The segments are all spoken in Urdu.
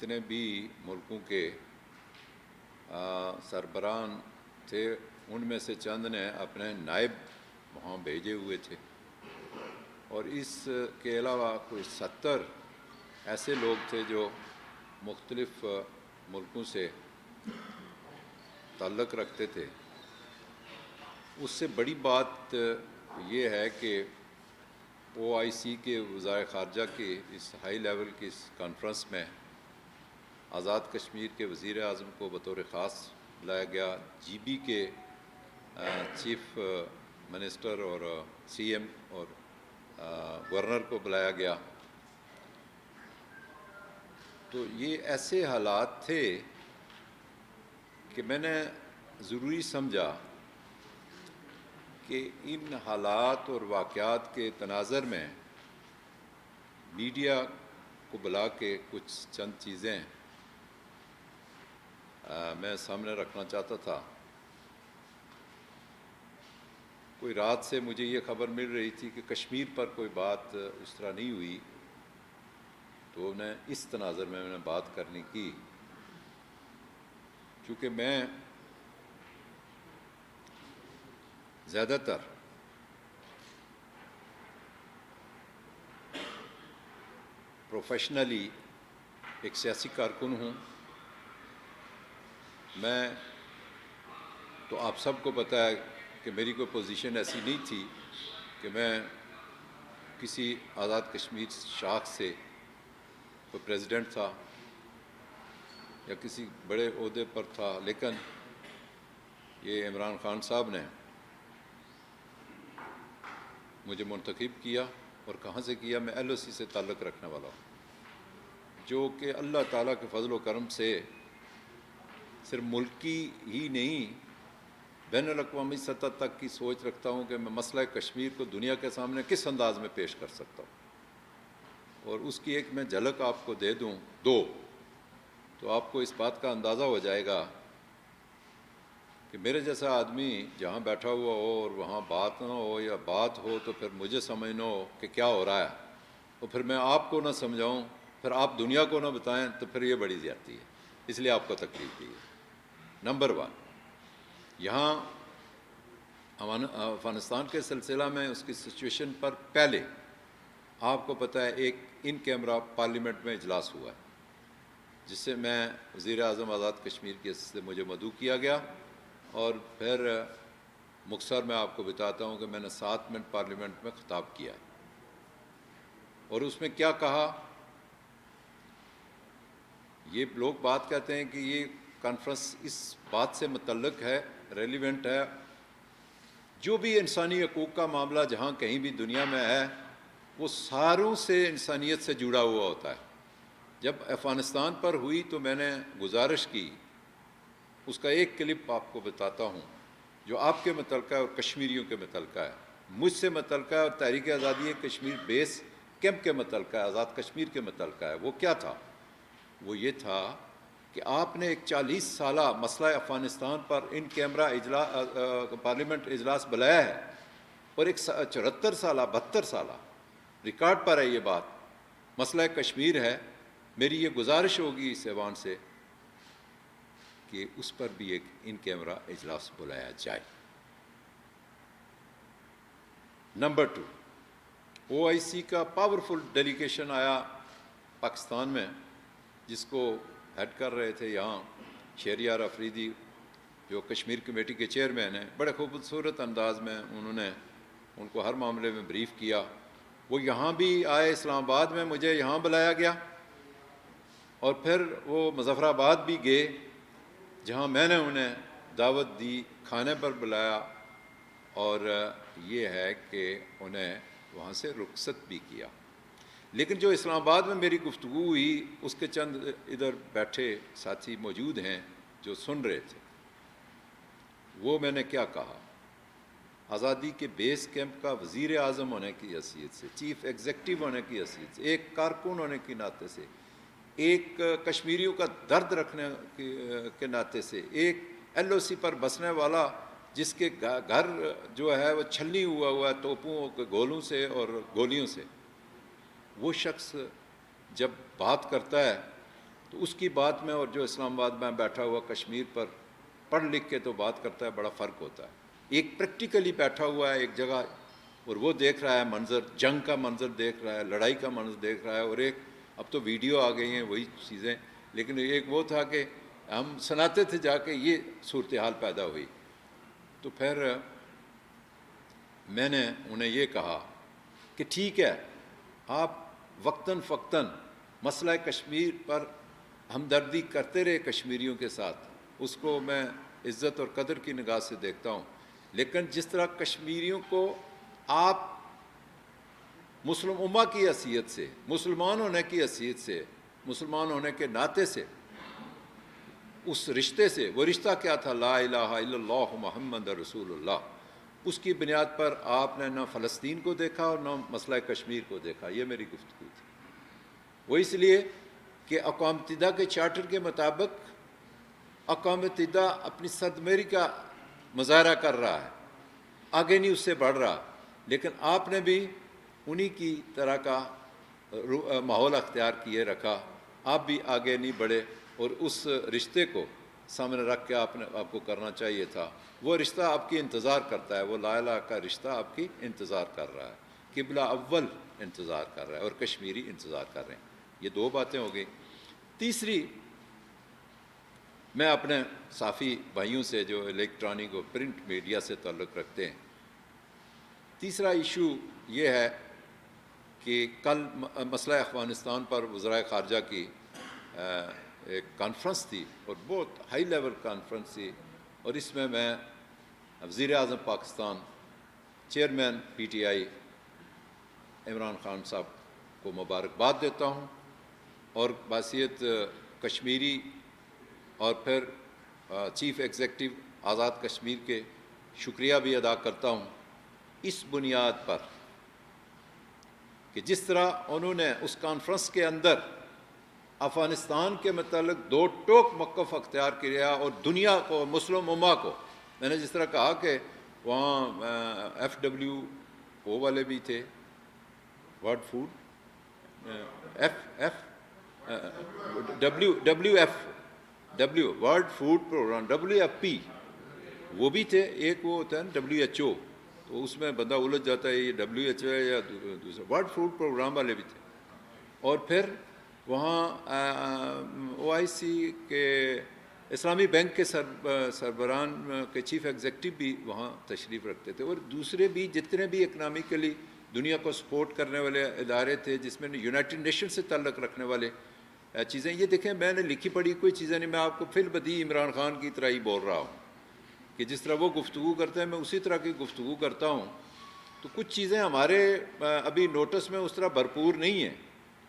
جتنے بھی ملکوں کے سربراہان تھے ان میں سے چند نے اپنے نائب وہاں بھیجے ہوئے تھے، اور اس کے علاوہ کوئی 70 ایسے لوگ تھے جو مختلف ملکوں سے تعلق رکھتے تھے۔ اس سے بڑی بات یہ ہے کہ OIC کے وزرائے خارجہ کے اس ہائی لیول کی اس کانفرنس میں آزاد کشمیر کے وزیر اعظم کو بطور خاص بلایا گیا، GB کے چیف منسٹر اور CM اور گورنر کو بلایا گیا۔ تو یہ ایسے حالات تھے کہ میں نے ضروری سمجھا کہ ان حالات اور واقعات کے تناظر میں میڈیا کو بلا کے کچھ چند چیزیں میں سامنے رکھنا چاہتا تھا۔ کوئی رات سے مجھے یہ خبر مل رہی تھی کہ کشمیر پر کوئی بات اس طرح نہیں ہوئی، تو میں اس تناظر میں نے بات کرنی کی، چونکہ میں زیادہ تر پروفیشنلی ایک سیاسی کارکن ہوں۔ میں تو آپ سب کو پتہ ہے کہ میری کوئی پوزیشن ایسی نہیں تھی کہ میں کسی آزاد کشمیر شاخ سے کوئی پریزیڈنٹ تھا یا کسی بڑے عہدے پر تھا، لیکن یہ عمران خان صاحب نے مجھے منتخب کیا، اور کہاں سے کیا؟ میں LOC سے تعلق رکھنے والا ہوں، جو کہ اللہ تعالیٰ کے فضل و کرم سے صرف ملکی ہی نہیں بین الاقوامی سطح تک کی سوچ رکھتا ہوں کہ میں مسئلہ کشمیر کو دنیا کے سامنے کس انداز میں پیش کر سکتا ہوں، اور اس کی ایک میں جھلک آپ کو دے دوں تو آپ کو اس بات کا اندازہ ہو جائے گا کہ میرے جیسا آدمی جہاں بیٹھا ہوا ہو اور وہاں بات نہ ہو، یا بات ہو تو پھر مجھے سمجھنا ہو کہ کیا ہو رہا ہے، اور پھر میں آپ کو نہ سمجھاؤں، پھر آپ دنیا کو نہ بتائیں، تو پھر یہ بڑی زیادتی ہے۔ اس لیے آپ کو تکلیف دی ہے۔ نمبر 1، یہاں افغانستان کے سلسلہ میں اس کی سچویشن پر پہلے آپ کو پتہ ہے ایک ان کیمرہ پارلیمنٹ میں اجلاس ہوا ہے، جس سے میں وزیر اعظم آزاد کشمیر کے سے مجھے مدعو کیا گیا، اور پھر مختصر میں آپ کو بتاتا ہوں کہ میں نے 7 منٹ پارلیمنٹ میں خطاب کیا، اور اس میں کیا کہا۔ یہ لوگ بات کہتے ہیں کہ یہ کانفرنس اس بات سے متعلق ہے، ریلیونٹ ہے، جو بھی انسانی حقوق کا معاملہ جہاں کہیں بھی دنیا میں ہے وہ ساروں سے انسانیت سے جڑا ہوا ہوتا ہے۔ جب افغانستان پر ہوئی تو میں نے گزارش کی، اس کا ایک کلپ آپ کو بتاتا ہوں جو آپ کے متعلقہ ہے اور کشمیریوں کے متعلقہ ہے، مجھ سے متعلقہ ہے، اور تحریک آزادی کشمیر بیس کیمپ کے متعلقہ ہے، آزاد کشمیر کے متعلقہ ہے۔ وہ کیا تھا؟ وہ یہ تھا کہ آپ نے ایک 40 سالہ مسئلہ افغانستان پر ان کیمرہ پارلیمنٹ اجلاس بلایا ہے، اور ایک 74 سالہ 72 سالہ ریکارڈ پر ہے یہ بات، مسئلہ کشمیر ہے۔ میری یہ گزارش ہوگی اس ایوان سے کہ اس پر بھی ایک ان کیمرہ اجلاس بلایا جائے۔ نمبر 2، OIC کا پاورفل ڈیلیگیشن آیا پاکستان میں، جس کو ہیڈ کر رہے تھے یہاں شہریار افریدی، جو کشمیر کمیٹی کے چیئرمین ہیں۔ بڑے خوبصورت انداز میں انہوں نے ان کو ہر معاملے میں بریف کیا۔ وہ یہاں بھی آئے، اسلام آباد میں مجھے یہاں بلایا گیا، اور پھر وہ مظفر آباد بھی گئے جہاں میں نے انہیں دعوت دی، کھانے پر بلایا، اور یہ ہے کہ انہیں وہاں سے رخصت بھی کیا۔ لیکن جو اسلام آباد میں میری گفتگو ہوئی، اس کے چند ادھر بیٹھے ساتھی موجود ہیں جو سن رہے تھے، وہ میں نے کیا کہا۔ آزادی کے بیس کیمپ کا وزیر اعظم ہونے کی حیثیت سے، چیف ایگزیکٹو ہونے کی حیثیت سے، ایک کارکن ہونے کی ناطے سے، ایک کشمیریوں کا درد رکھنے کے ناطے سے، ایک LOC پر بسنے والا جس کے گھر جو ہے وہ چھلنی ہوا ہے توپوں کے گولوں سے اور گولیوں سے، وہ شخص جب بات کرتا ہے تو اس کی بات میں اور جو اسلام آباد میں بیٹھا ہوا کشمیر پر پڑھ لکھ کے تو بات کرتا ہے، بڑا فرق ہوتا ہے۔ ایک پریکٹیکلی بیٹھا ہوا ہے ایک جگہ اور وہ دیکھ رہا ہے منظر، جنگ کا منظر دیکھ رہا ہے، لڑائی کا منظر دیکھ رہا ہے، اور ایک اب تو ویڈیو آ گئی ہیں وہی چیزیں، لیکن ایک وہ تھا کہ ہم سناتے تھے جا کے، یہ صورتحال پیدا ہوئی۔ تو پھر میں نے انہیں یہ کہا کہ ٹھیک ہے، آپ وقتاً فوقتاً مسئلہ کشمیر پر ہمدردی کرتے رہے کشمیریوں کے ساتھ، اس کو میں عزت اور قدر کی نگاہ سے دیکھتا ہوں، لیکن جس طرح کشمیریوں کو آپ مسلم امہ کی حیثیت سے، مسلمان ہونے کی حیثیت سے، مسلمان ہونے کے ناطے سے، اس رشتے سے، وہ رشتہ کیا تھا؟ لا الہ الا اللہ محمد رسول اللہ، اس کی بنیاد پر آپ نے نہ فلسطین کو دیکھا اور نہ مسئلہ کشمیر کو دیکھا۔ یہ میری گفتگو تھی۔ وہ اس لیے کہ اقوام متحدہ کے چارٹر کے مطابق اقوام متحدہ اپنی سرمایہ کا مظاہرہ کر رہا ہے، آگے نہیں اس سے بڑھ رہا، لیکن آپ نے بھی انہی کی طرح کا ماحول اختیار کیے رکھا، آپ بھی آگے نہیں بڑھے، اور اس رشتے کو سامنے رکھ کے آپ کو کرنا چاہیے تھا۔ وہ رشتہ آپ کی انتظار کرتا ہے، وہ لا الہ کا رشتہ آپ کی انتظار کر رہا ہے، قبلہ اول انتظار کر رہا ہے اور کشمیری انتظار کر رہے ہیں۔ یہ دو باتیں ہو گئی۔ تیسری، میں اپنے صحافی بھائیوں سے جو الیکٹرانک اور پرنٹ میڈیا سے تعلق رکھتے ہیں، تیسرا ایشو یہ ہے کہ کل مسئلہ افغانستان پر وزرائے خارجہ کی ایک کانفرنس تھی، اور بہت ہائی لیول کانفرنس تھی، اور اس میں وزیر اعظم Pakistan, chairman P T I Imran Khan صاحب کو مبارکباد دیتا ہوں، اور بحیثیت کشمیری اور پھر چیف ایگزیکٹو آزاد کشمیر کے شکریہ بھی ادا کرتا ہوں، اس بنیاد پر کہ جس طرح انہوں نے اس کانفرنس کے اندر افغانستان کے متعلق دو ٹوک موقف اختیار کیا، اور دنیا کو، مسلم امہ کو، میں نے جس طرح کہا کہ وہاں ایف ڈبلیو او والے بھی تھے، world food W world food programme, WFP، وہ بھی تھے، ایک وہ ہوتا ہے نا WHO، تو اس میں بندہ الجھ جاتا ہے یہ WHO ہے یا دوسرا، ورلڈ فوڈ پروگرام والے بھی تھے، اور پھر وہاں OIC کے اسلامی بینک کے سربراہان کے چیف ایگزیکٹو بھی وہاں تشریف رکھتے تھے، اور دوسرے بھی جتنے بھی اکنامکلی دنیا کو سپورٹ کرنے والے ادارے تھے، جس میں یونائٹڈ نیشن سے تعلق رکھنے والے چیزیں۔ یہ دیکھیں، میں نے لکھی پڑھی کوئی چیزیں نہیں، میں آپ کو فی البدیہہ عمران خان کی طرح ہی بول رہا ہوں کہ جس طرح وہ گفتگو کرتے ہیں میں اسی طرح کی گفتگو کرتا ہوں۔ تو کچھ چیزیں ہمارے ابھی نوٹس میں اس طرح بھرپور نہیں ہیں،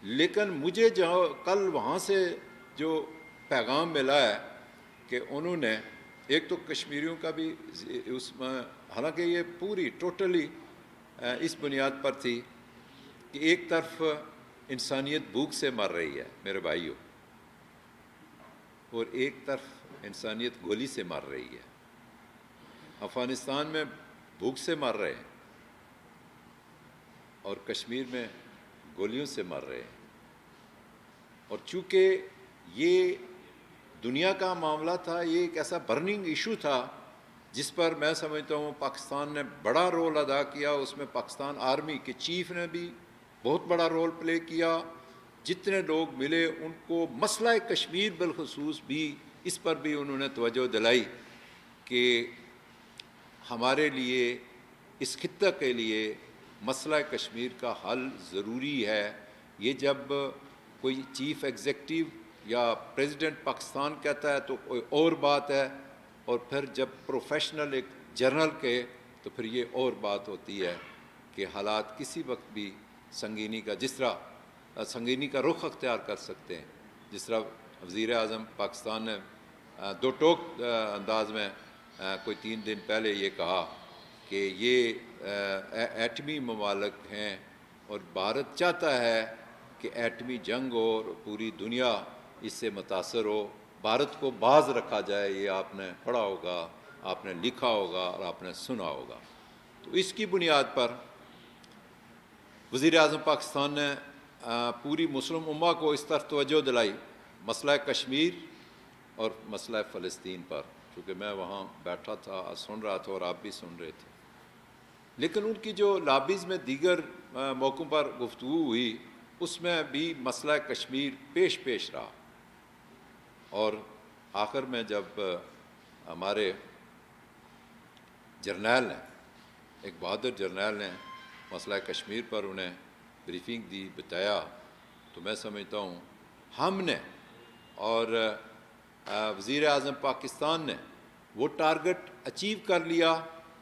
لیکن مجھے جہاں کل وہاں سے جو پیغام ملا ہے کہ انہوں نے ایک تو کشمیریوں کا بھی اس میں، حالانکہ یہ پوری ٹوٹلی اس بنیاد پر تھی کہ ایک طرف انسانیت بھوک سے مر رہی ہے میرے بھائیوں، اور ایک طرف انسانیت گولی سے مر رہی ہے۔ افغانستان میں بھوک سے مر رہے ہیں اور کشمیر میں گولیوں سے مر رہے ہیں، اور چونکہ یہ دنیا کا معاملہ تھا، یہ ایک ایسا برننگ ایشو تھا جس پر میں سمجھتا ہوں پاکستان نے بڑا رول ادا کیا، اس میں پاکستان آرمی کے چیف نے بھی بہت بڑا رول پلے کیا، جتنے لوگ ملے ان کو مسئلہ کشمیر بالخصوص بھی اس پر بھی انہوں نے توجہ دلائی کہ ہمارے لیے، اس خطہ کے لیے مسئلہ کشمیر کا حل ضروری ہے۔ یہ جب کوئی چیف ایگزیکٹو یا پریزیڈنٹ پاکستان کہتا ہے تو کوئی اور بات ہے، اور پھر جب پروفیشنل ایک جنرل کہے تو پھر یہ اور بات ہوتی ہے کہ حالات کسی وقت بھی سنگینی کا، جس طرح سنگینی کا رخ اختیار کر سکتے ہیں، جس طرح وزیر اعظم پاکستان نے دو ٹوک انداز میں کوئی 3 دن پہلے یہ کہا کہ یہ ایٹمی ممالک ہیں اور بھارت چاہتا ہے کہ ایٹمی جنگ ہو اور پوری دنیا اس سے متاثر ہو، بھارت کو باز رکھا جائے۔ یہ آپ نے پڑھا ہوگا، آپ نے لکھا ہوگا اور آپ نے سنا ہوگا۔ تو اس کی بنیاد پر وزیر اعظم پاکستان نے پوری مسلم امہ کو اس طرف توجہ دلائی مسئلہ کشمیر اور مسئلہ فلسطین پر، چونکہ میں وہاں بیٹھا تھا، سن رہا تھا اور آپ بھی سن رہے تھے، لیکن ان کی جو لابیز میں دیگر موقعوں پر گفتگو ہوئی اس میں بھی مسئلہ کشمیر پیش رہا، اور آخر میں جب ہمارے جرنیل نے، ایک بہادر جرنیل نے مسئلہ کشمیر پر انہیں بریفنگ دی، بتایا، تو میں سمجھتا ہوں ہم نے اور وزیر اعظم پاکستان نے وہ ٹارگٹ اچیو کر لیا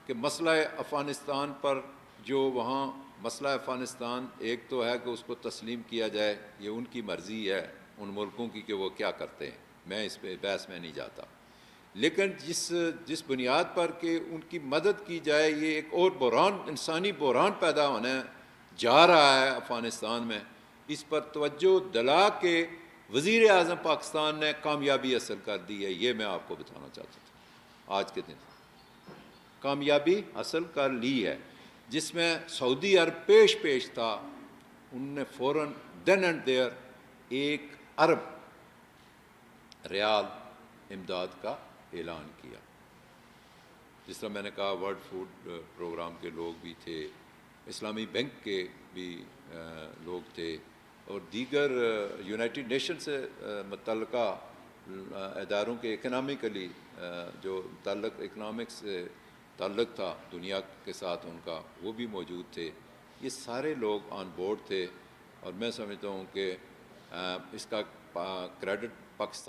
کہ مسئلہ افغانستان پر جو وہاں مسئلہ افغانستان ایک تو ہے کہ اس کو تسلیم کیا جائے، یہ ان کی مرضی ہے ان ملکوں کی کہ وہ کیا کرتے ہیں، میں اس پہ بحث میں نہیں جاتا، لیکن جس بنیاد پر کہ ان کی مدد کی جائے، یہ ایک اور بحران، انسانی بحران پیدا ہونے جا رہا ہے افغانستان میں، اس پر توجہ دلا کے وزیر اعظم پاکستان نے کامیابی حاصل کر دی ہے، یہ میں آپ کو بتانا چاہتا تھا، آج کے دن کامیابی حاصل کر لی ہے، جس میں سعودی عرب پیش تھا، انہوں نے فوراً دین اینڈ دیئر 1 ارب ریال امداد کا اعلان کیا، جس طرح میں نے کہا ورلڈ فوڈ پروگرام کے لوگ بھی تھے، اسلامی بینک کے بھی لوگ تھے، اور دیگر یونائٹڈ نیشن سے متعلقہ اداروں کے اکنامکلی جو اکنامکس سے تعلق تھا دنیا کے ساتھ ان کا، وہ بھی موجود تھے، یہ سارے لوگ آن بورڈ تھے، اور میں سمجھتا ہوں کہ اس کا کریڈٹ پاکستان